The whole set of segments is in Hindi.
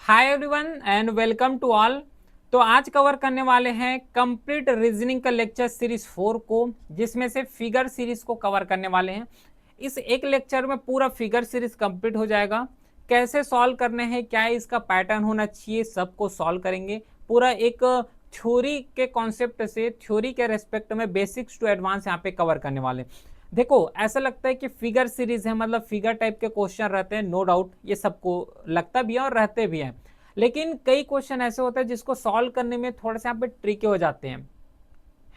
Hi everyone and welcome to all. तो आज कवर करने वाले हैं कंप्लीट रीजनिंग का लेक्चर सीरीज 4 को, जिसमें से फिगर सीरीज को कवर करने वाले हैं। इस एक लेक्चर में पूरा फिगर सीरीज कंप्लीट हो जाएगा। कैसे सॉल्व करने हैं, क्या है इसका पैटर्न होना चाहिए, सबको सॉल्व करेंगे। पूरा एक थ्योरी के कॉन्सेप्ट से, थ्योरी के रेस्पेक्ट में बेसिक्स टू एडवांस यहाँ पे कवर करने वाले हैं। देखो, ऐसा लगता है कि फिगर सीरीज है, मतलब फिगर टाइप के क्वेश्चन रहते हैं, नो डाउट ये सबको लगता भी है और रहते भी हैं। लेकिन कई क्वेश्चन ऐसे होते हैं जिसको सॉल्व करने में थोड़ा सा यहाँ पे ट्रिकी हो जाते हैं,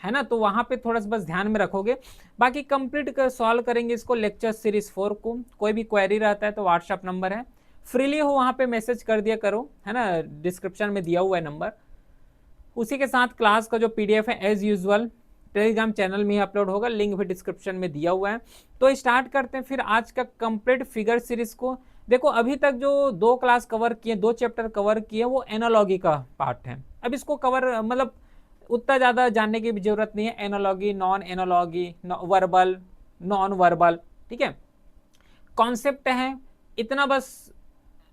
है ना। तो वहां पे थोड़ा सा बस ध्यान में रखोगे। बाकी कंप्लीट कर सॉल्व करेंगे इसको लेक्चर सीरीज 4 को। कोई भी क्वेरी रहता है तो व्हाट्सएप नंबर है, फ्रीली हो वहां पे मैसेज कर दिया करो, है ना। डिस्क्रिप्शन में दिया हुआ है नंबर। उसी के साथ क्लास का जो पीडीएफ है एज यूजुअल टेलीग्राम चैनल में ही अपलोड होगा, लिंक भी डिस्क्रिप्शन में दिया हुआ है। तो स्टार्ट करते हैं फिर आज का कंप्लीट फिगर सीरीज को। देखो, अभी तक जो दो क्लास कवर किए, दो चैप्टर कवर किए, वो एनालॉगी का पार्ट है। अब इसको कवर मतलब उतना ज़्यादा जानने की भी जरूरत नहीं है। Analogy, non analogy, verbal, non verbal, ठीक है, कॉन्सेप्ट है इतना। बस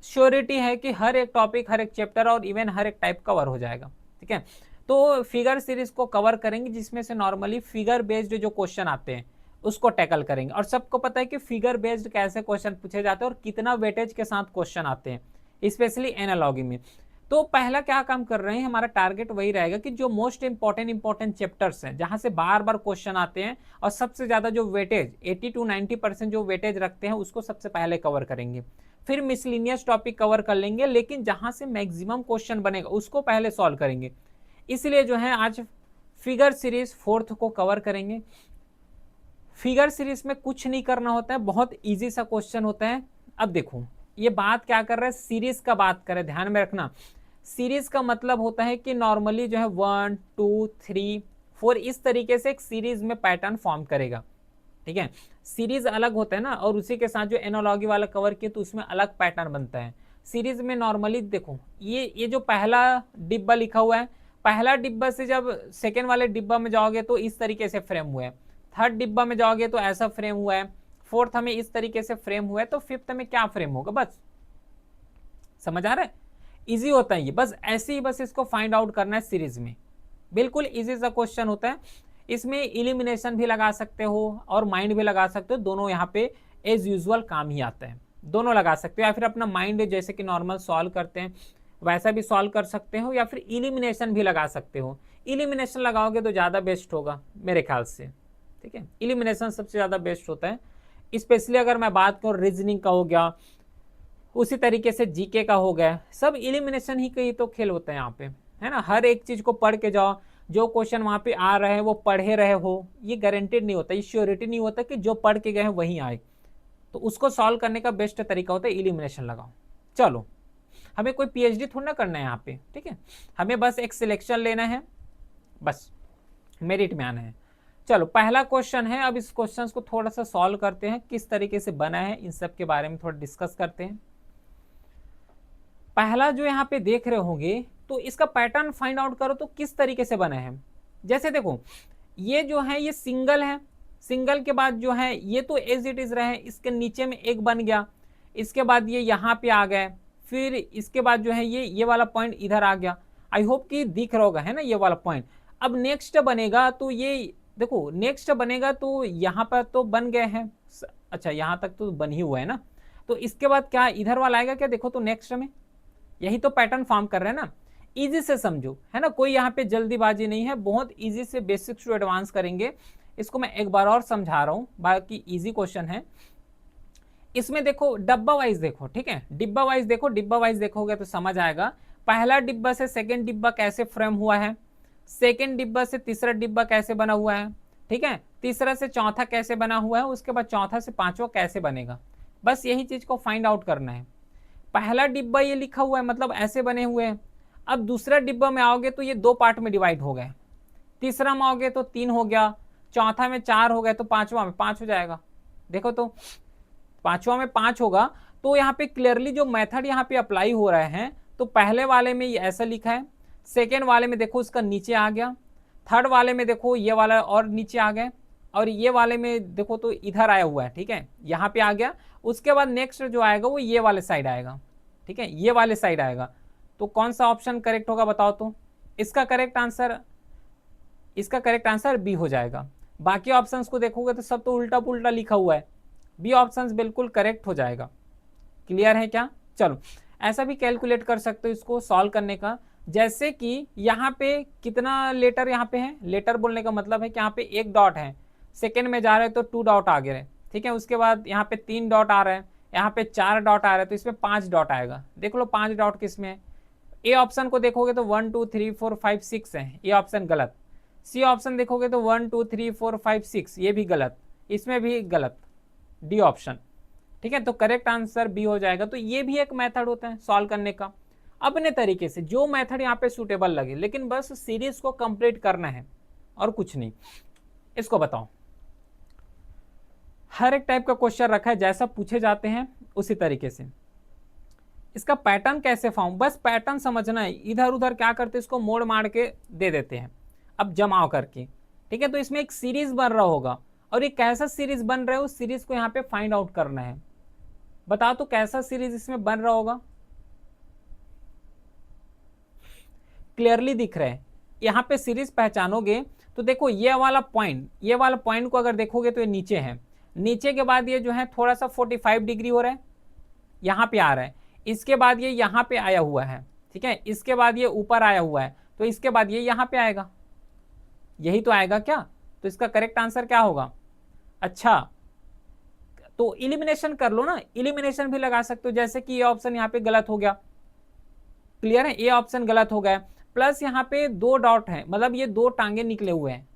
श्योरिटी है कि हर एक टॉपिक, हर एक चैप्टर और इवन हर एक टाइप कवर हो जाएगा, ठीक है। तो फिगर सीरीज को कवर करेंगे, जिसमें से नॉर्मली फिगर बेस्ड जो क्वेश्चन आते हैं उसको टैकल करेंगे। और सबको पता है कि फिगर बेस्ड कैसे क्वेश्चन पूछे जाते हैं और कितना वेटेज के साथ क्वेश्चन आते हैं, स्पेशली एनालॉगी में। तो पहला क्या काम कर रहे हैं, हमारा टारगेट वही रहेगा कि जो मोस्ट इंपॉर्टेंट चैप्टर्स हैं, जहां से बार बार क्वेश्चन आते हैं और सबसे ज्यादा जो वेटेज 80 to 90% जो वेटेज रखते हैं, उसको सबसे पहले कवर करेंगे। फिर मिसलिनियस टॉपिक कवर कर लेंगे, लेकिन जहां से मैक्सिमम क्वेश्चन बनेगा उसको पहले सॉल्व करेंगे। इसलिए जो है आज फिगर सीरीज 4th को कवर करेंगे। फिगर सीरीज में कुछ नहीं करना होता है, बहुत इजी सा क्वेश्चन होता है। अब देखो, ये बात क्या कर रहा है, सीरीज का बात करें, ध्यान में रखना। सीरीज का मतलब होता है कि नॉर्मली जो है 1 2 3 4 इस तरीके से एक सीरीज में पैटर्न फॉर्म करेगा, ठीक है। सीरीज अलग होता है ना, और उसी के साथ जो एनालॉगी वाला कवर किया तो उसमें अलग पैटर्न बनता है। सीरीज में नॉर्मली देखो, ये जो पहला डिब्बा लिखा हुआ है, पहला डिब्बा से जब सेकेंड वाले डिब्बा में जाओगे तो इस तरीके से फ्रेम हुआ है, थर्ड डिब्बा में जाओगे तो ऐसा फ्रेम हुआ है, फोर्थ में इस तरीके से फ्रेम हुआ है, तो फिफ्थ में क्या फ्रेम होगा, बस समझ आ रहा है। इजी होता है ये, बस ऐसे ही बस इसको फाइंड आउट करना है सीरीज में। बिल्कुल इजी सा क्वेश्चन होता है। इसमें इलिमिनेशन भी लगा सकते हो और माइंड भी लगा सकते हो, दोनों यहाँ पे एज यूजुअल काम ही आता है। दोनों लगा सकते हो, या फिर अपना माइंड जैसे कि नॉर्मल सॉल्व करते हैं वैसा भी सॉल्व कर सकते हो, या फिर इलिमिनेशन भी लगा सकते हो। इलिमिनेशन लगाओगे तो ज़्यादा बेस्ट होगा मेरे ख्याल से, ठीक है। इलिमिनेशन सबसे ज़्यादा बेस्ट होता है, स्पेशली अगर मैं बात करूँ रीजनिंग का हो गया, उसी तरीके से जीके का हो गया, सब इलिमिनेशन ही कहीं तो खेल होता है यहाँ पे, है ना। हर एक चीज को पढ़ के जाओ, जो क्वेश्चन वहां पे आ रहे हैं वो पढ़े रहे हो, ये गारंटेड नहीं होता, ये श्योरिटी नहीं होता कि जो पढ़ के गए हैं वही आए। तो उसको सॉल्व करने का बेस्ट तरीका होता है इलिमिनेशन लगाओ। चलो, हमें कोई पीएचडी थोड़ा ना करना है यहाँ पे, ठीक है। हमें बस एक सिलेक्शन लेना है, बस मेरिट में आना है। चलो, पहला क्वेश्चन है। अब इस क्वेश्चन को थोड़ा सा सॉल्व करते हैं, किस तरीके से बना है इन सब के बारे में थोड़ा डिस्कस करते हैं। पहला जो यहाँ पे देख रहे होंगे, तो इसका पैटर्न फाइंड आउट करो तो किस तरीके से बना है। जैसे देखो, ये जो है ये सिंगल है, सिंगल के बाद जो है ये तो एज इट इज रहे, इसके नीचे में एक बन गया, इसके बाद ये यहाँ पे आ गए, फिर इसके बाद जो है ये वाला पॉइंट इधर आ गया। आई होप कि दिख रहा होगा, है ना, ये वाला पॉइंट। अब नेक्स्ट बनेगा तो ये देखो, नेक्स्ट बनेगा तो यहाँ पर तो बन गए हैं, अच्छा यहाँ तक तो बन ही हुआ है ना। तो इसके बाद क्या इधर वाला आएगा क्या, देखो तो नेक्स्ट में यही तो पैटर्न फॉर्म कर रहे हैं ना। इजी से समझो, है ना, कोई यहाँ पे जल्दीबाजी नहीं है, बहुत इजी से बेसिक्स टू एडवांस करेंगे। इसको मैं एक बार और समझा रहा हूँ, बाकी इजी क्वेश्चन है। इसमें देखो डब्बा वाइज देखो, ठीक है, डिब्बा वाइज देखो, डिब्बा वाइज देखोगे तो समझ आएगा। पहला डिब्बा से सेकेंड डिब्बा कैसे फ्रेम हुआ है, सेकेंड डिब्बा से तीसरा डिब्बा कैसे बना हुआ है, ठीक है, तीसरा से चौथा कैसे बना हुआ है, उसके बाद चौथा से पांचवा कैसे बनेगा। बस यही चीज को फाइंड आउट करना है। पहला डिब्बा ये लिखा हुआ है, मतलब ऐसे बने हुए हैं। अब दूसरा डिब्बा में आओगे तो ये दो पार्ट में डिवाइड हो गए, तीसरा में आओगे तो 3 हो गया, चौथा में 4 हो गए, तो पांचवा में 5 हो जाएगा। देखो तो पांचवा में 5 होगा। तो यहाँ पे क्लियरली जो मेथड यहाँ पे अप्लाई हो रहे हैं, तो पहले वाले में ये ऐसा लिखा है, सेकेंड वाले में देखो उसका नीचे आ गया, थर्ड वाले में देखो ये वाला और नीचे आ गए, और ये वाले में देखो तो इधर आया हुआ है, ठीक है, यहाँ पे आ गया। उसके बाद नेक्स्ट जो आएगा वो ये वाले साइड आएगा, ठीक है, ये वाले साइड आएगा। तो कौन सा ऑप्शन करेक्ट होगा बताओ तो। इसका करेक्ट आंसर बी हो जाएगा। बाकी ऑप्शंस को देखोगे तो सब तो उल्टा पुल्टा लिखा हुआ है, बी ऑप्शंस बिल्कुल करेक्ट हो जाएगा। क्लियर है क्या? चलो ऐसा भी कैलकुलेट कर सकते हो इसको सॉल्व करने का, जैसे कि यहाँ पे कितना लेटर यहाँ पे है, लेटर बोलने का मतलब है कि यहाँ पे एक डॉट है, सेकेंड में जा रहे तो 2 डॉट आ गए, ठीक है। उसके बाद यहाँ पे 3 डॉट आ रहे हैं, यहाँ पे 4 डॉट आ रहे हैं, तो इसमें 5 डॉट आएगा। देख लो 5 डॉट किस में है। ए ऑप्शन को देखोगे तो 1 2 3 4 5 6 है, ये ऑप्शन गलत। सी ऑप्शन देखोगे तो 1 2 3 4 5 6, ये भी गलत, इसमें भी गलत, डी ऑप्शन, ठीक है। तो करेक्ट आंसर बी हो जाएगा। तो ये भी एक मेथड होता है सॉल्व करने का, अपने तरीके से जो मेथड यहाँ पे सूटेबल लगे, लेकिन बस सीरीज को कंप्लीट करना है और कुछ नहीं। इसको बताओ, हर एक टाइप का क्वेश्चन रखा है, जैसा पूछे जाते हैं उसी तरीके से। इसका पैटर्न कैसे फॉर्म, बस पैटर्न समझना है। इधर उधर क्या करते हैं, इसको मोड़ मार के दे देते हैं, अब जमाव करके, ठीक है। तो इसमें एक सीरीज बन रहा होगा, और ये कैसा सीरीज बन रहा है उस सीरीज को यहाँ पे फाइंड आउट करना है। बताओ तो कैसा सीरीज इसमें बन रहा होगा। क्लियरली दिख रहा है, यहाँ पे सीरीज पहचानोगे तो देखो ये वाला पॉइंट को अगर देखोगे तो ये नीचे है, नीचे के बाद ये जो है थोड़ा सा 45 डिग्री हो रहा है, यहाँ पे आ रहा है, इसके बाद ये यहाँ पे आया हुआ है, ठीक है, इसके बाद ये ऊपर आया हुआ है, तो इसके बाद ये यहाँ पे आएगा, यही तो आएगा क्या। तो इसका करेक्ट आंसर क्या होगा। अच्छा तो इलिमिनेशन कर लो ना, इलिमिनेशन भी लगा सकते हो, जैसे कि ये ऑप्शन यहाँ पे गलत हो गया। क्लियर है, ये ऑप्शन गलत हो गया, प्लस यहाँ पे 2 डॉट है, मतलब ये 2 टांगे निकले हुए हैं,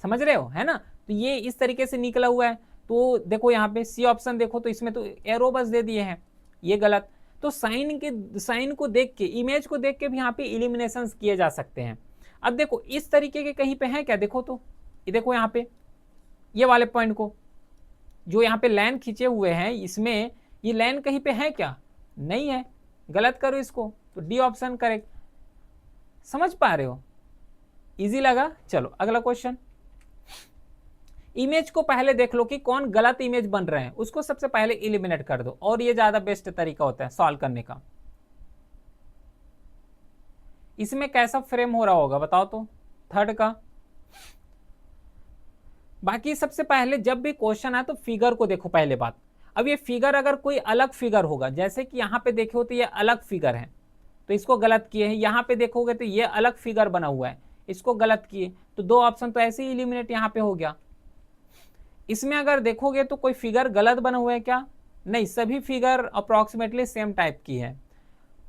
समझ रहे हो, है ना। तो ये इस तरीके से निकला हुआ है, तो देखो यहाँ पे सी ऑप्शन देखो तो इसमें तो एरो बस दे दिए हैं, ये गलत। तो साइन को देख के, इमेज को देख के भी यहाँ पे इलिमिनेशन किए जा सकते हैं। अब देखो इस तरीके के कहीं पे है क्या, देखो तो ये देखो यहाँ पे ये वाले पॉइंट को, जो यहाँ पे लाइन खींचे हुए हैं, इसमें ये लाइन कहीं पे है क्या, नहीं है, गलत करो इसको, तो डी ऑप्शन करेक्ट। समझ पा रहे हो, इजी लगा। चलो अगला क्वेश्चन। इमेज को पहले देख लो कि कौन गलत इमेज बन रहे हैं, उसको सबसे पहले इलिमिनेट कर दो, और ये ज्यादा बेस्ट तरीका होता है सॉल्व करने का। इसमें कैसा फ्रेम हो रहा होगा बताओ तो, थर्ड का। बाकी सबसे पहले जब भी क्वेश्चन आए तो फिगर को देखो पहले बात। अब ये फिगर अगर कोई अलग फिगर होगा, जैसे कि यहाँ पे देखे हो तो ये अलग फिगर है, तो इसको गलत किए हैं। यहाँ पे देखोगे तो ये अलग फिगर बना हुआ है, इसको गलत किए, तो 2 ऑप्शन तो ऐसे ही इलिमिनेट यहाँ पे हो गया। इसमें अगर देखोगे तो कोई फिगर गलत बना हुआ है क्या, नहीं, सभी फिगर अप्रोक्सीमेटली सेम टाइप की है।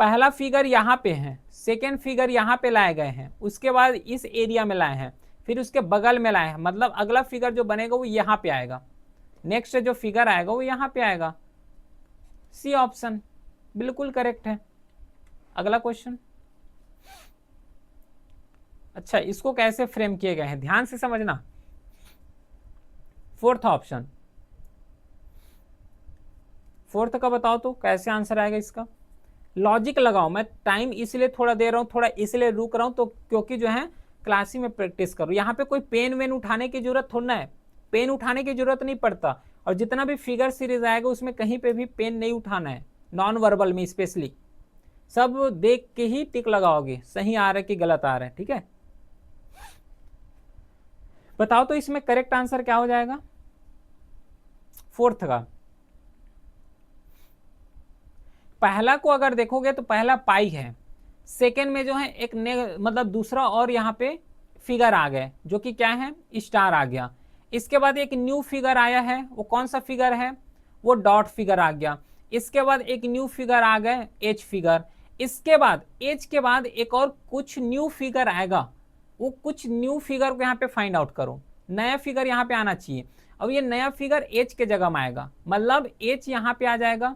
पहला फिगर यहाँ पे है, सेकेंड फिगर यहाँ पे लाए गए हैं, उसके बाद इस एरिया में लाए हैं, फिर उसके बगल में लाए हैं, मतलब अगला फिगर जो बनेगा वो यहाँ पे आएगा, नेक्स्ट जो फिगर आएगा वो यहाँ पे आएगा। सी ऑप्शन बिल्कुल करेक्ट है। अगला क्वेश्चन। अच्छा इसको कैसे फ्रेम किए गए हैं ध्यान से समझना। फोर्थ ऑप्शन, फोर्थ का बताओ तो कैसे आंसर आएगा इसका। लॉजिक लगाओ, मैं टाइम इसलिए थोड़ा दे रहा हूँ, थोड़ा इसलिए रुक रहा हूँ, तो क्योंकि जो है क्लास ही में प्रैक्टिस करो। यहाँ पे कोई पेन वेन उठाने की जरूरत थोड़ा है, पेन उठाने की जरूरत नहीं पड़ता, और जितना भी फिगर सीरीज आएगा उसमें कहीं पे भी पेन नहीं उठाना है, नॉन वर्बल में स्पेशली, सब देख के ही टिक लगाओगे, सही आ रहा है कि गलत आ रहा है, ठीक है। बताओ तो इसमें करेक्ट आंसर क्या हो जाएगा फोर्थ का। पहला को अगर देखोगे तो पहला पाई है, सेकेंड में जो है एक मतलब दूसरा और यहाँ पे फिगर आ गए जो कि क्या है, स्टार आ गया। इसके बाद एक न्यू फिगर आया है, वो कौन सा फिगर है, वो डॉट फिगर आ गया। इसके बाद एक न्यू फिगर आ गए, एच फिगर। इसके बाद एच के बाद एक और कुछ न्यू फिगर आएगा, वो कुछ न्यू फिगर को यहाँ पे फाइंड आउट करो, नया फिगर यहाँ पे आना चाहिए। अब ये नया फिगर एच के जगह में आएगा, मतलब एच यहाँ पे आ जाएगा,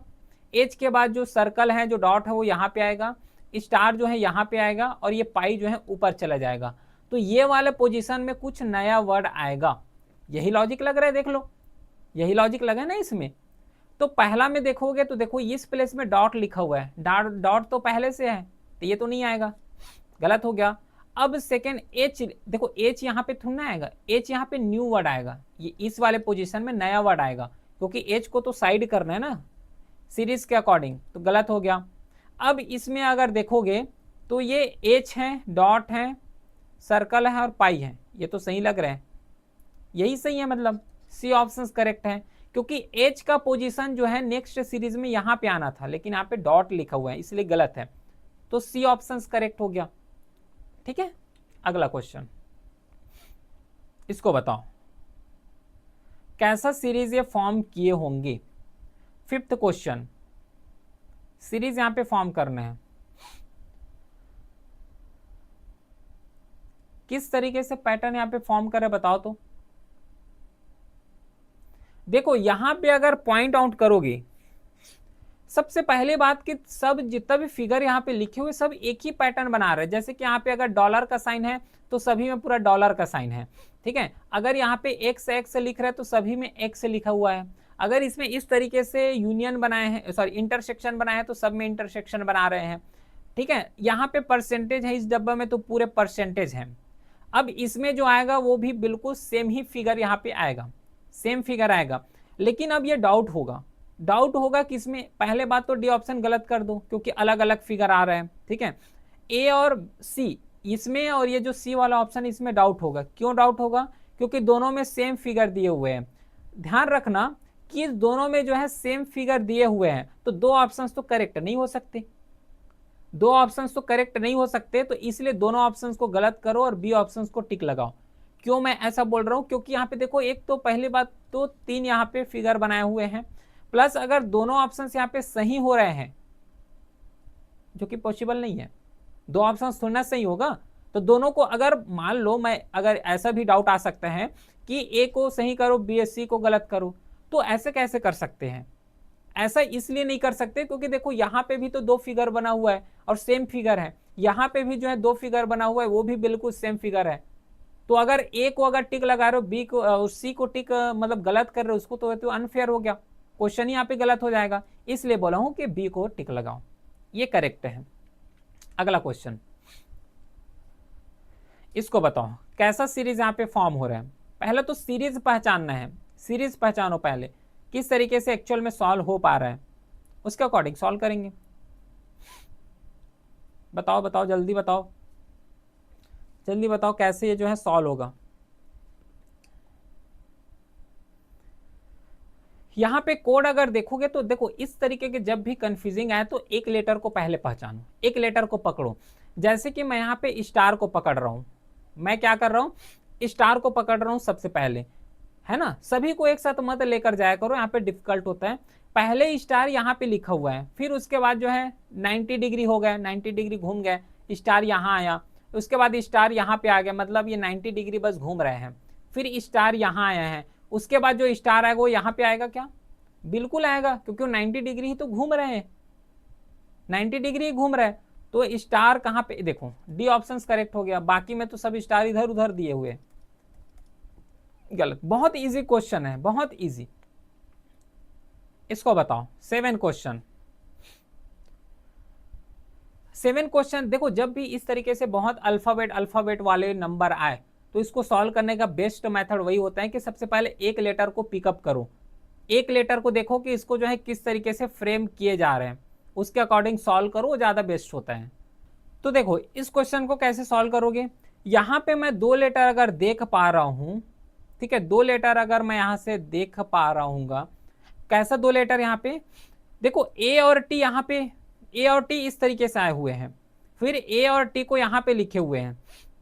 एच के बाद जो सर्कल है, जो डॉट है वो यहाँ पे आएगा, स्टार जो है यहाँ पे आएगा, और ये पाई जो है ऊपर चला जाएगा। तो ये वाले पोजीशन में कुछ नया वर्ड आएगा। यही लॉजिक लग रहा है, देख लो, यही लॉजिक लगा है ना इसमें। तो पहला में देखोगे तो देखो इस प्लेस में डॉट लिखा हुआ है, डॉट तो पहले से है, तो ये तो नहीं आएगा, गलत हो गया। अब सेकेंड एच, देखो एच यहाँ पे थोड़ा आएगा, एच यहाँ पे न्यू वर्ड आएगा, ये इस वाले पोजीशन में नया वर्ड आएगा, क्योंकि एच को तो साइड करना है ना सीरीज के अकॉर्डिंग, तो गलत हो गया। अब इसमें अगर देखोगे तो ये एच है, डॉट है, सर्कल है और पाई है, ये तो सही लग रहा है, यही सही है, मतलब सी ऑप्शन करेक्ट है, क्योंकि एच का पोजीशन जो है नेक्स्ट सीरीज में यहां पे आना था, लेकिन यहाँ पे डॉट लिखा हुआ है इसलिए गलत है, तो सी ऑप्शन करेक्ट हो गया। ठीक है, अगला क्वेश्चन, इसको बताओ कैसा सीरीज ये फॉर्म किए होंगे। फिफ्थ क्वेश्चन, सीरीज यहां पे फॉर्म करना है, किस तरीके से पैटर्न यहां पे फॉर्म करे बताओ तो। देखो यहां पे अगर पॉइंट आउट करोगे, सबसे पहले बात कि सब जितना भी फिगर यहाँ पे लिखे हुए सब एक ही पैटर्न बना रहे हैं, जैसे कि यहाँ पे अगर डॉलर का साइन है तो सभी में पूरा डॉलर का साइन है। ठीक है, अगर यहाँ पे एक्स एक्स लिख रहे हैं तो सभी में एक्स लिखा हुआ है। अगर इसमें इस तरीके से यूनियन बनाए हैं, सॉरी इंटरसेक्शन बनाए हैं, तो सब में इंटरसेक्शन बना रहे हैं। ठीक है, यहाँ पे परसेंटेज है इस डब्बा में तो पूरे परसेंटेज है। अब इसमें जो आएगा वो भी बिल्कुल सेम ही फिगर यहाँ पे आएगा, सेम फिगर आएगा, लेकिन अब ये डाउट होगा, डाउट होगा कि इसमें पहले बात तो डी ऑप्शन गलत कर दो क्योंकि अलग अलग फिगर आ रहे हैं। ठीक है, ए और सी इसमें, और ये जो सी वाला ऑप्शन इसमें डाउट होगा। क्यों डाउट होगा? क्योंकि दोनों में सेम फिगर दिए हुए हैं। ध्यान रखना कि दोनों में जो है सेम फिगर दिए हुए हैं, तो दो ऑप्शंस तो करेक्ट नहीं हो सकते, दो ऑप्शंस तो करेक्ट नहीं हो सकते, तो इसलिए दोनों ऑप्शंस को गलत करो और बी ऑप्शंस को टिक लगाओ। क्यों मैं ऐसा बोल रहा हूं? क्योंकि यहाँ पे देखो, एक तो पहली बात तो 3 यहाँ पे फिगर बनाए हुए हैं, प्लस अगर दोनों ऑप्शंस यहाँ पे सही हो रहे हैं, जो कि पॉसिबल नहीं है, दो ऑप्शंस थोड़ा सही होगा, तो दोनों को अगर मान लो, मैं अगर ऐसा भी डाउट आ सकता है कि ए को सही करो बी सी को गलत करो, तो ऐसे कैसे कर सकते हैं? ऐसा इसलिए नहीं कर सकते क्योंकि देखो यहाँ पे भी तो दो फिगर बना हुआ है और सेम फिगर है, यहाँ पे भी जो है दो फिगर बना हुआ है वो भी बिल्कुल सेम फिगर है। तो अगर ए को अगर टिक लगा रहे हो, बी को सी को टिक मतलब गलत कर रहे हो उसको, तो अनफेयर हो गया, क्वेश्चन ही यहाँ पे गलत हो जाएगा। इसलिए बोला हूं कि बी को टिक लगाओ, ये करेक्ट है। अगला क्वेश्चन, इसको बताओ कैसा सीरीज यहाँ पे फॉर्म हो रहा है। पहले तो सीरीज पहचानना है, सीरीज पहचानो पहले, किस तरीके से एक्चुअल में सॉल्व हो पा रहा है, उसके अकॉर्डिंग सॉल्व करेंगे। बताओ बताओ जल्दी बताओ, जल्दी बताओ कैसे ये जो है सॉल्व होगा। यहाँ पे कोड अगर देखोगे तो देखो इस तरीके के जब भी कंफ्यूजिंग आए तो एक लेटर को पहले पहचानो, एक लेटर को पकड़ो। जैसे कि मैं यहाँ पे स्टार को पकड़ रहा हूँ, मैं क्या कर रहा हूँ, स्टार को पकड़ रहा हूँ सबसे पहले, है ना। सभी को एक साथ मत लेकर जाया करो, यहाँ पे डिफिकल्ट होता है। पहले स्टार यहाँ पे लिखा हुआ है, फिर उसके बाद जो है 90 डिग्री हो गया, 90 डिग्री घूम गए, स्टार यहाँ आया, उसके बाद स्टार यहाँ पे आ गया, मतलब ये 90 डिग्री बस घूम रहे हैं। फिर स्टार यहाँ आया है, उसके बाद जो स्टार आएगा वो यहाँ पे आएगा क्या? बिल्कुल आएगा, क्योंकि 90 डिग्री ही तो घूम रहे हैं, 90 डिग्री ही घूम रहे हैं। तो स्टार कहाँ पे, देखो डी ऑप्शन करेक्ट हो गया, बाकी में तो सब स्टार इधर उधर दिए हुए, गलत। बहुत इजी क्वेश्चन है, बहुत इजी। इसको बताओ 7 क्वेश्चन, 7 क्वेश्चन। देखो जब भी इस तरीके से बहुत अल्फाबेट वाले नंबर आए तो इसको सॉल्व करने का बेस्ट मेथड वही होता है कि सबसे पहले एक लेटर को पिकअप करो, एक लेटर को देखो कि इसको जो है किस तरीके से फ्रेम किए जा रहे हैं, उसके अकॉर्डिंग सॉल्व करो, वो ज्यादा बेस्ट होता है। तो देखो इस क्वेश्चन को कैसे सॉल्व करोगे, यहां पे मैं दो लेटर अगर देख पा रहा हूं, ठीक है, दो लेटर अगर मैं यहां से देख पा रहा हूँ, कैसा दो लेटर यहाँ पे, देखो ए और टी, यहाँ पे ए और टी इस तरीके से आए हुए हैं, फिर ए और टी को यहाँ पे लिखे हुए हैं,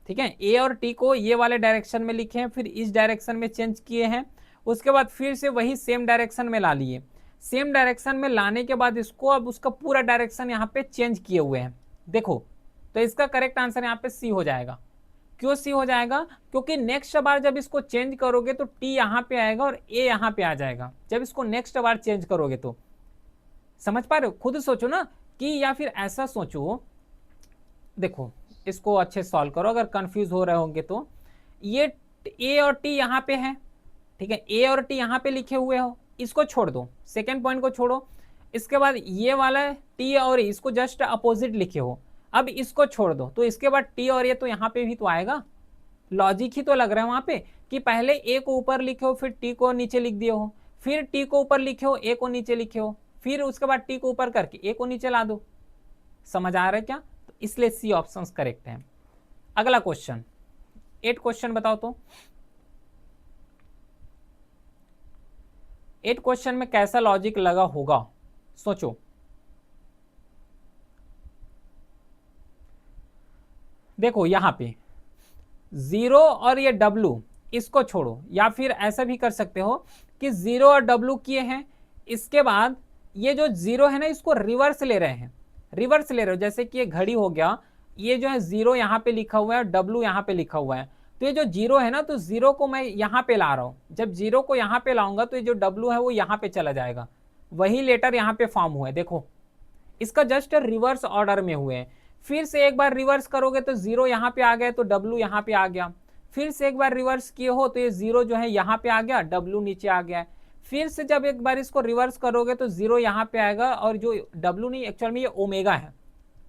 ठीक है, ए और टी को ये वाले डायरेक्शन में लिखे हैं, फिर इस डायरेक्शन में चेंज किए हैं, उसके बाद फिर से वही सेम डायरेक्शन में ला लिए, सेम डायरेक्शन में लाने के बाद इसको अब उसका पूरा डायरेक्शन यहाँ पे चेंज किए हुए हैं। देखो तो इसका करेक्ट आंसर यहाँ पे सी हो जाएगा। क्यों सी हो जाएगा? क्योंकि नेक्स्ट बार जब इसको चेंज करोगे तो टी यहाँ पे आएगा और ए यहाँ पे आ जाएगा, जब इसको नेक्स्ट बार चेंज करोगे तो। समझ पा रहे हो? खुद सोचो ना, कि या फिर ऐसा सोचो, देखो इसको अच्छे सॉल्व करो अगर कंफ्यूज हो रहे होंगे तो। ये ए और टी यहाँ पे है, ठीक है, ए और टी यहाँ पे लिखे हुए हो, इसको छोड़ दो, सेकेंड पॉइंट को छोड़ो। इसके बाद ये वाला टी और इसको जस्ट अपोजिट लिखे हो, अब इसको छोड़ दो, तो इसके बाद टी और ये तो यहाँ पे भी तो आएगा। लॉजिक ही तो लग रहा है वहां पे कि पहले ए को ऊपर लिखे हो, फिर टी को नीचे लिख दिए हो, फिर टी को ऊपर लिखे हो, ए को नीचे लिखे हो, फिर उसके बाद टी को ऊपर करके ए को नीचे ला दो। समझ आ रहा है क्या? तो इसलिए सी ऑप्शन करेक्ट है। अगला क्वेश्चन 8 क्वेश्चन बताओ तो 8 क्वेश्चन में कैसा लॉजिक लगा होगा, सोचो। देखो यहां पे 0 और ये W इसको छोड़ो, या फिर ऐसा भी कर सकते हो कि 0 और W किए हैं, इसके बाद ये जो 0 है ना इसको रिवर्स ले रहे हैं, रिवर्स ले रहे हो। जैसे कि ये घड़ी हो गया, ये जो है 0 यहाँ पे लिखा हुआ है और W यहाँ पे लिखा हुआ है, तो ये जो 0 है ना, तो 0 को मैं यहाँ पे ला रहा हूँ। जब 0 को यहाँ पे लाऊंगा तो ये जो W है वो यहाँ पे चला जाएगा, वही लेटर यहाँ पे फॉर्म हुआ है। देखो इसका जस्ट रिवर्स ऑर्डर में हुए हैं। फिर से एक बार रिवर्स करोगे तो 0 यहाँ पे आ गया, तो W यहाँ पे आ गया। फिर से एक बार रिवर्स किए हो तो ये 0 जो है यहाँ पे आ गया, W नीचे आ गया। फिर से जब एक बार इसको रिवर्स करोगे तो 0 यहाँ पे आएगा, और जो W नहीं, एक्चुअल में ये ओमेगा है,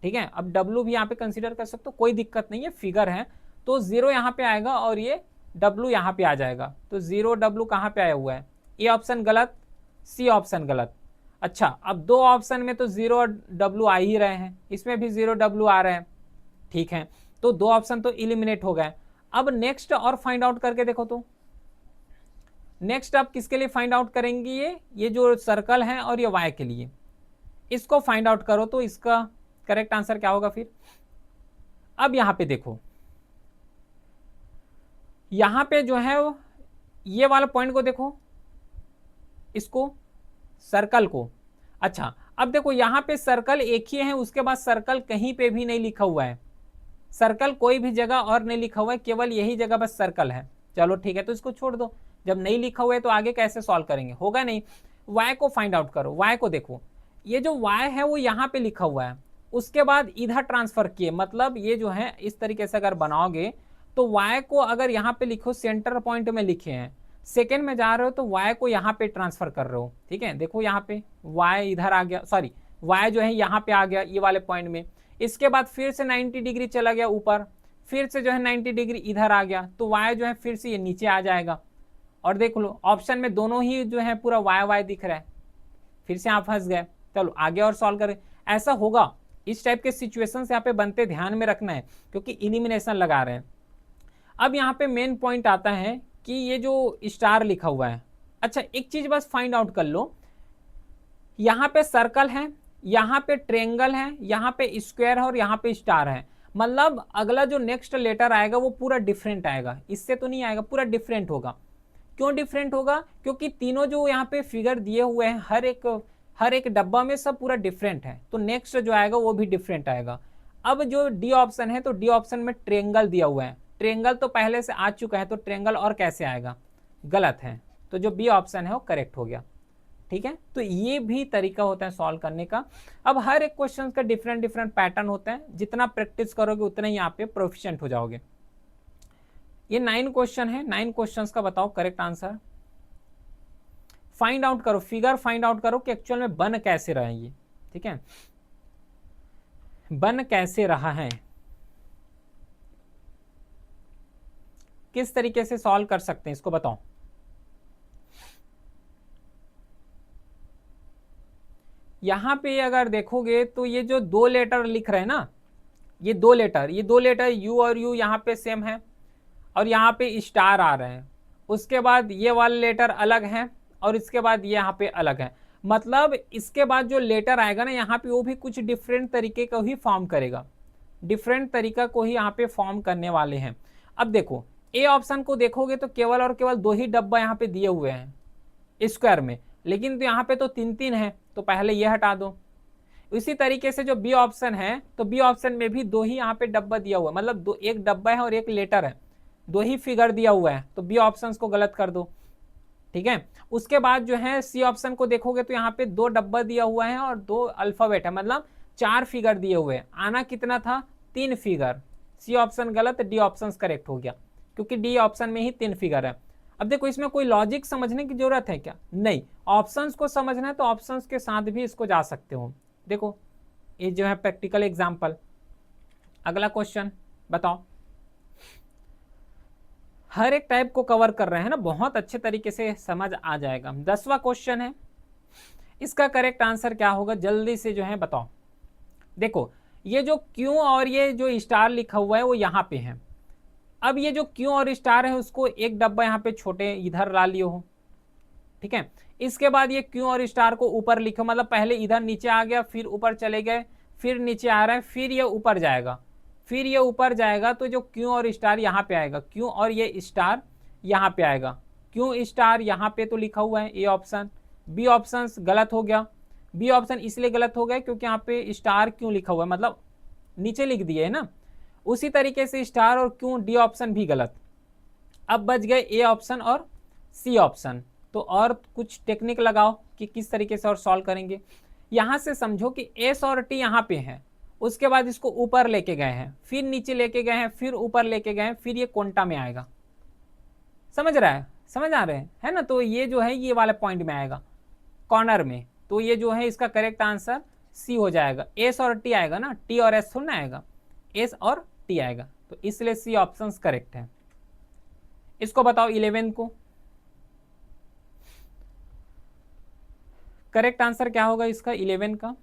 ठीक है। अब W भी यहाँ पे कंसीडर कर सकते हो, कोई दिक्कत नहीं है, फिगर है। तो 0 यहाँ पे आएगा और ये W यहाँ पे आ जाएगा, तो 0 W कहाँ पे आया हुआ है? ए ऑप्शन गलत, सी ऑप्शन गलत। अच्छा, अब दो ऑप्शन में तो 0 और W आ ही रहे हैं, इसमें भी 0 W आ रहे हैं, ठीक है। तो दो ऑप्शन तो इलिमिनेट हो गए। अब नेक्स्ट और फाइंड आउट करके देखो, तो नेक्स्ट आप किसके लिए फाइंड आउट करेंगे? ये जो सर्कल है और ये y के लिए, इसको फाइंड आउट करो तो इसका करेक्ट आंसर क्या होगा फिर? अब यहां पे देखो, यहां पे जो है ये वाला पॉइंट को देखो, इसको सर्कल को। अच्छा, अब देखो यहां पे सर्कल एक ही है, उसके बाद सर्कल कहीं पे भी नहीं लिखा हुआ है, सर्कल कोई भी जगह और नहीं लिखा हुआ है, केवल यही जगह बस सर्कल है। चलो ठीक है, तो इसको छोड़ दो, जब नहीं लिखा हुआ है तो आगे कैसे सॉल्व करेंगे, होगा नहीं। y को फाइंड आउट करो, y को देखो, ये जो y है वो यहाँ पे लिखा हुआ है, उसके बाद इधर ट्रांसफर किए, मतलब ये जो है इस तरीके से अगर बनाओगे तो y को अगर यहाँ पे लिखो, सेंटर पॉइंट में लिखे हैं, सेकेंड में जा रहे हो तो y को यहाँ पे ट्रांसफर कर रहे हो, ठीक है। देखो यहाँ पे y इधर आ गया, सॉरी y जो है यहाँ पे आ गया ये वाले पॉइंट में, इसके बाद फिर से 90 डिग्री चला गया ऊपर, फिर से जो है 90 डिग्री इधर आ गया, तो y जो है फिर से ये नीचे आ जाएगा। और देख लो ऑप्शन में दोनों ही जो है पूरा y दिख रहा है, फिर से आप फंस गए। चलो आगे और सॉल्व करें, ऐसा होगा, इस टाइप के सिचुएशन यहाँ पे बनते, ध्यान में रखना है, क्योंकि इलिमिनेशन लगा रहे हैं। अब यहाँ पे मेन पॉइंट आता है कि ये जो स्टार लिखा हुआ है, अच्छा एक चीज बस फाइंड आउट कर लो, यहाँ पे सर्कल है, यहाँ पे ट्रेंगल है, यहाँ पे स्क्वायर है और यहाँ पे स्टार है, मतलब अगला जो नेक्स्ट लेटर आएगा वो पूरा डिफरेंट आएगा, इससे तो नहीं आएगा, पूरा डिफरेंट होगा। क्यों डिफरेंट होगा? क्योंकि तीनों जो यहाँ पे फिगर दिए हुए हैं, हर एक डब्बा में सब पूरा डिफरेंट है, तो नेक्स्ट जो आएगा वो भी डिफरेंट आएगा। अब जो डी ऑप्शन है, तो डी ऑप्शन में ट्रेंगल दिया हुआ है, ट्रेंगल तो पहले से आ चुका है, तो ट्रेंगल और कैसे आएगा? गलत है, तो जो बी ऑप्शन है वो करेक्ट हो गया, ठीक है। तो ये भी तरीका होता है सॉल्व करने का। अब हर एक क्वेश्चन का डिफरेंट डिफरेंट पैटर्न होता है, जितना प्रैक्टिस करोगे उतना ही यहाँ पे प्रोफिशिएंट हो जाओगे। ये 9 क्वेश्चन है, 9 क्वेश्चंस का बताओ करेक्ट आंसर। फाइंड आउट करो, फिगर फाइंड आउट करो कि एक्चुअल में बन कैसे रहा है ये, ठीक है, बन कैसे रहा है, किस तरीके से सॉल्व कर सकते हैं इसको बताओ। यहां पे अगर देखोगे तो ये जो दो लेटर लिख रहे हैं ना, ये दो लेटर यू और यू यहाँ पे सेम है, और यहाँ पे स्टार आ रहे हैं, उसके बाद ये वाले लेटर अलग हैं, और इसके बाद ये यहाँ पे अलग है, मतलब इसके बाद जो लेटर आएगा ना यहाँ पे वो भी कुछ डिफरेंट तरीके का ही फॉर्म करेगा, डिफरेंट तरीका को ही यहाँ पे फॉर्म करने वाले हैं। अब देखो ए ऑप्शन को देखोगे तो केवल और केवल दो ही डब्बा यहाँ पे दिए हुए हैं स्क्वायर में, लेकिन तो यहाँ पे तो 3-3 है, तो पहले ये हटा दो। इसी तरीके से जो बी ऑप्शन है, तो बी ऑप्शन में भी दो ही यहाँ पे डब्बा दिया हुआ है, मतलब दो, एक डब्बा है और एक लेटर है, दो ही फिगर दिया हुआ है, तो बी ऑप्शन को गलत कर दो, ठीक है। उसके बाद जो है सी ऑप्शन को देखोगे तो यहाँ पे दो डब्बा दिया हुआ है और दो अल्फाबेट है, मतलब 4 फिगर दिए हुए हैं, आना कितना था? 3 फिगर। सी ऑप्शन गलत, डी ऑप्शन करेक्ट हो गया, क्योंकि डी ऑप्शन में ही 3 फिगर है। अब देखो इसमें कोई लॉजिक समझने की जरूरत है क्या? नहीं, ऑप्शंस को समझना है तो ऑप्शंस के साथ भी इसको जा सकते हो। देखो ये जो है प्रैक्टिकल एग्जांपल। अगला क्वेश्चन बताओ, हर एक टाइप को कवर कर रहे हैं ना, बहुत अच्छे तरीके से समझ आ जाएगा। 10वां क्वेश्चन है, इसका करेक्ट आंसर क्या होगा जल्दी से जो है बताओ। देखो ये जो क्यू और ये जो स्टार लिखा हुआ है वो यहाँ पे है। अब ये जो क्यू और स्टार है उसको एक डब्बा यहाँ पे छोटे इधर ला लियो हो, ठीक है। इसके बाद ये क्यू और स्टार को ऊपर लिखो, मतलब पहले इधर नीचे आ गया, फिर ऊपर चले गए, फिर नीचे आ रहा है, फिर ये ऊपर जाएगा, फिर ये ऊपर जाएगा, तो जो क्यू और स्टार यहाँ पे आएगा, क्यू और ये स्टार यहाँ पे आएगा, क्यू स्टार यहाँ पे तो लिखा हुआ है ए ऑप्शन। बी ऑप्शन गलत हो गया। बी ऑप्शन इसलिए गलत हो गया क्योंकि यहाँ पे स्टार क्यों लिखा हुआ है, मतलब नीचे लिख दिए है ना। उसी तरीके से स्टार और क्यों डी ऑप्शन भी गलत। अब बच गए ए ऑप्शन और सी ऑप्शन। तो और कुछ टेक्निक लगाओ कि किस तरीके से और सॉल्व करेंगे। यहां से समझो कि एस और टी यहाँ पे है, उसके बाद इसको ऊपर लेके गए हैं, फिर नीचे लेके गए हैं, फिर ऊपर लेके गए हैं, फिर ये क्वांटा में आएगा। समझ रहा है, समझ आ रहे हैं है ना। तो ये जो है ये वाले पॉइंट में आएगा कॉर्नर में। तो ये जो है इसका करेक्ट आंसर सी हो जाएगा। एस और टी आएगा ना, टी और एस थोड़ा आएगा, एस और टी आएगा, तो इसलिए सी ऑप्शन करेक्ट है। इसको बताओ 11 को करेक्ट आंसर क्या होगा इसका 11 का।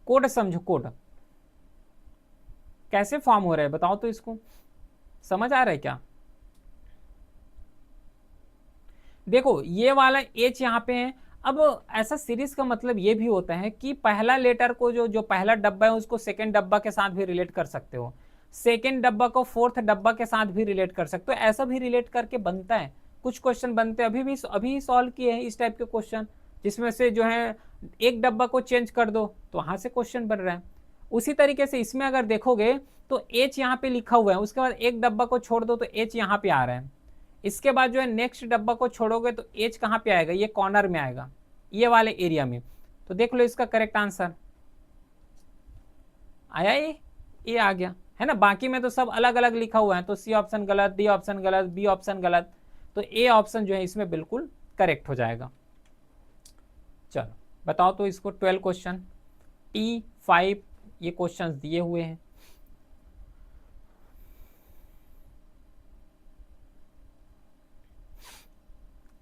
कोड समझो, कोड कैसे फॉर्म हो रहा है बताओ तो, इसको समझ आ रहा है क्या। देखो ये वाला एच यहाँ पे है। अब ऐसा सीरीज का मतलब ये भी होता है कि पहला लेटर को जो पहला डब्बा है उसको सेकंड डब्बा के साथ भी रिलेट कर सकते हो, सेकंड डब्बा को फोर्थ डब्बा के साथ भी रिलेट कर सकते हो, ऐसा भी रिलेट करके बनता है। कुछ क्वेश्चन बनते हैं, अभी सॉल्व किए हैं इस टाइप के क्वेश्चन, जिसमें से जो है एक डब्बा को चेंज कर दो तो वहां से क्वेश्चन बन रहा है। उसी तरीके से इसमें अगर देखोगे तो एच यहाँ पे लिखा हुआ है, उसके बाद एक डब्बा को छोड़ दो तो एच यहाँ पे आ रहा है। इसके बाद जो है नेक्स्ट डब्बा को छोड़ोगे तो एच कहाँ पे आएगा, ये कॉर्नर में आएगा, ये वाले एरिया में। तो देख लो इसका करेक्ट आंसर आया, ये आ गया है ना। बाकी में तो सब अलग अलग लिखा हुआ है, तो सी ऑप्शन गलत, डी ऑप्शन गलत, बी ऑप्शन गलत, तो ए ऑप्शन जो है इसमें बिल्कुल करेक्ट हो जाएगा। चलो बताओ तो इसको 12 क्वेश्चन T5 ये क्वेश्चंस दिए हुए हैं।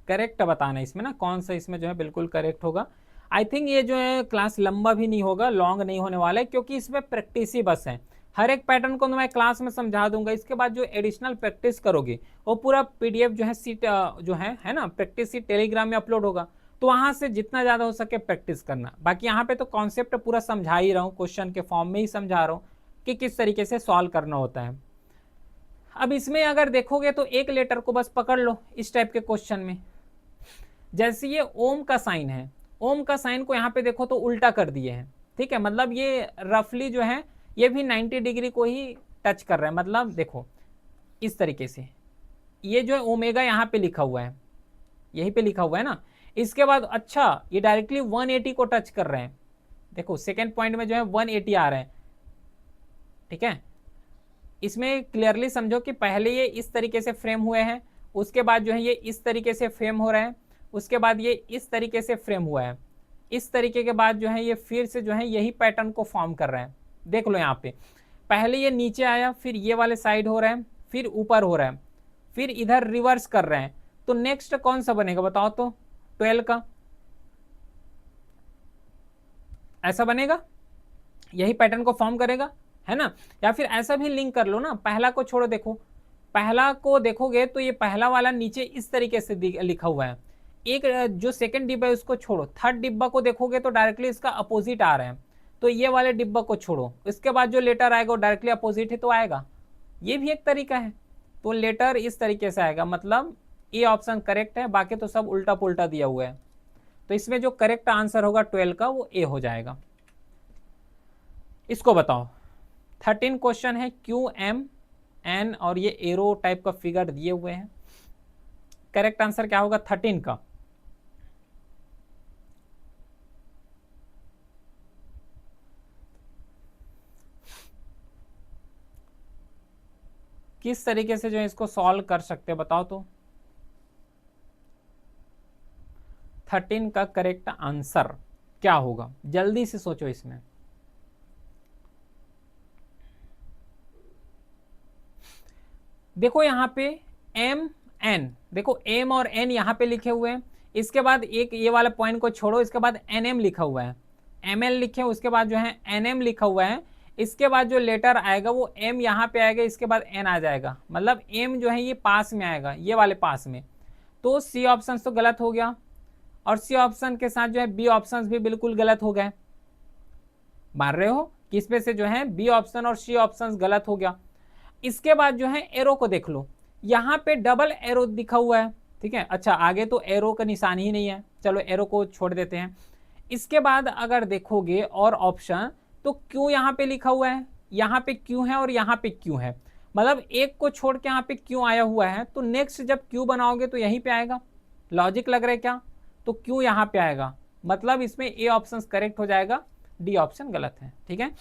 करेक्ट बताना इसमें ना, कौन सा इसमें जो है बिल्कुल करेक्ट होगा। आई थिंक ये जो है क्लास लंबा भी नहीं होगा, लॉन्ग नहीं होने वाला है, क्योंकि इसमें प्रैक्टिस ही बस है। हर एक पैटर्न को मैं क्लास में समझा दूंगा, इसके बाद जो एडिशनल प्रैक्टिस करोगे वो पूरा पीडीएफ जो है सीट जो है ना प्रैक्टिस सीट टेलीग्राम में अपलोड होगा, तो वहां से जितना ज्यादा हो सके प्रैक्टिस करना। बाकी यहाँ पे तो कॉन्सेप्ट पूरा समझा ही रहा हूँ, क्वेश्चन के फॉर्म में ही समझा रहा हूँ कि किस तरीके से सॉल्व करना होता है। अब इसमें अगर देखोगे तो एक लेटर को बस पकड़ लो इस टाइप के क्वेश्चन में। जैसे ये ओम का साइन है, ओम का साइन को यहाँ पे देखो तो उल्टा कर दिए हैं, ठीक है। मतलब ये रफली जो है ये भी 90 डिग्री को ही टच कर रहा है। मतलब देखो इस तरीके से ये जो है ओमेगा यहाँ पे लिखा हुआ है, यहीं पे लिखा हुआ है ना। इसके बाद अच्छा ये डायरेक्टली 180 को टच कर रहे हैं। देखो सेकेंड पॉइंट में जो है 180 आ रहा है, ठीक है। इसमें क्लियरली समझो कि पहले ये इस तरीके से फ्रेम हुए हैं, उसके बाद जो है ये इस तरीके से फ्रेम हो रहे हैं, उसके बाद ये इस तरीके से फ्रेम हुआ है, इस तरीके के बाद जो है ये फिर से जो है यही पैटर्न को फॉर्म कर रहे हैं। देख लो यहाँ पे पहले ये नीचे आया, फिर ये वाले साइड हो रहा है, फिर ऊपर हो रहा है, फिर इधर रिवर्स कर रहे हैं। तो नेक्स्ट कौन सा बनेगा बताओ तो 12 का ऐसा बनेगा, यही पैटर्न को फॉर्म करेगा है ना। या फिर ऐसा भी लिंक कर लो ना, पहला को छोड़ो, देखो पहला को देखोगे तो ये पहला वाला नीचे इस तरीके से लिखा हुआ है। एक जो सेकंड डिब्बा है उसको छोड़ो, थर्ड डिब्बा को देखोगे तो डायरेक्टली इसका अपोजिट आ रहा है, तो ये वाले डिब्बा को छोड़ो, इसके बाद जो लेटर आएगा वो डायरेक्टली अपोजिट ही तो आएगा। ये भी एक तरीका है। तो लेटर इस तरीके से आएगा, मतलब ए ऑप्शन करेक्ट है, बाकी तो सब उल्टा पुल्टा दिया हुआ है। तो इसमें जो करेक्ट आंसर होगा 12 का वो ए हो जाएगा। इसको बताओ 13 क्वेश्चन है क्यू एम एन और ये एरो टाइप का फिगर दिए हुए हैं। करेक्ट आंसर क्या होगा 13 का। किस तरीके से जो है इसको सॉल्व कर सकते हैं बताओ तो। 13 का करेक्ट आंसर क्या होगा, जल्दी से सोचो इसमें। देखो यहाँ पे एम एन, देखो एम और एन यहाँ पे लिखे हुए हैं, इसके बाद एक ये वाला पॉइंट को छोड़ो, इसके बाद एन एम लिखा हुआ है, ML लिखे, उसके बाद जो है NM लिखा हुआ है, इसके बाद जो लेटर आएगा वो M यहाँ पे आएगा, इसके बाद N आ जाएगा, मतलब M जो है ये पास में आएगा, ये वाले पास में। तो C ऑप्शन तो गलत हो गया, और C ऑप्शन के साथ जो है B ऑप्शन भी बिल्कुल गलत हो गए। मान रहे हो कि इसमें से जो है B ऑप्शन और C ऑप्शन गलत हो गया। इसके बाद जो है एरो को देख लो, यहाँ पे डबल एरो दिखा हुआ है, ठीक है। अच्छा, आगे तो एरो का निशान ही नहीं है, चलो एरो को छोड़ देते हैं। इसके बाद अगर देखोगे और ऑप्शन, तो क्यों यहाँ पे लिखा हुआ है, यहाँ पे क्यों है और यहाँ पे क्यों है, मतलब एक को छोड़ के यहाँ पे क्यों आया हुआ है, तो नेक्स्ट जब क्यों बनाओगे तो यहीं पे आएगा। लॉजिक लग रहा है क्या? तो क्यों यहाँ पे आएगा, मतलब इसमें ए ऑप्शन करेक्ट हो जाएगा, डी ऑप्शन गलत है, ठीक है।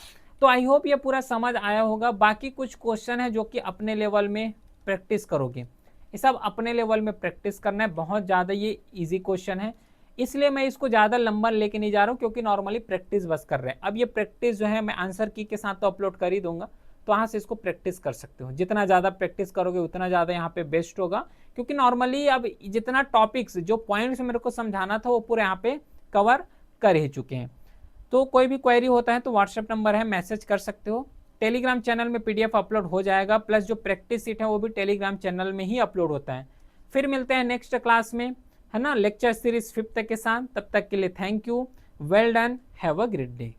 तो आई होप ये पूरा समझ आया होगा। बाकी कुछ क्वेश्चन है जो कि अपने लेवल में प्रैक्टिस करोगे, ये सब अपने लेवल में प्रैक्टिस करना है, बहुत ज़्यादा ये इजी क्वेश्चन है, इसलिए मैं इसको ज़्यादा लंबा लेके नहीं जा रहा हूँ, क्योंकि नॉर्मली प्रैक्टिस बस कर रहे हैं। अब ये प्रैक्टिस जो है मैं आंसर की के साथ तो अपलोड कर ही दूंगा, तो वहाँ से इसको प्रैक्टिस कर सकते हो। जितना ज़्यादा प्रैक्टिस करोगे उतना ज़्यादा यहाँ पे बेस्ट होगा, क्योंकि नॉर्मली अब जितना टॉपिक्स जो पॉइंट्स मेरे को समझाना था वो पूरे यहाँ पे कवर कर ही चुके हैं। तो कोई भी क्वेरी होता है तो व्हाट्सएप नंबर है, मैसेज कर सकते हो। टेलीग्राम चैनल में PDF अपलोड हो जाएगा, प्लस जो प्रैक्टिस सीट है वो भी टेलीग्राम चैनल में ही अपलोड होता है। फिर मिलते हैं नेक्स्ट क्लास में, है ना, लेक्चर सीरीज 5th के साथ। तब तक के लिए thank you, well done, have a great day.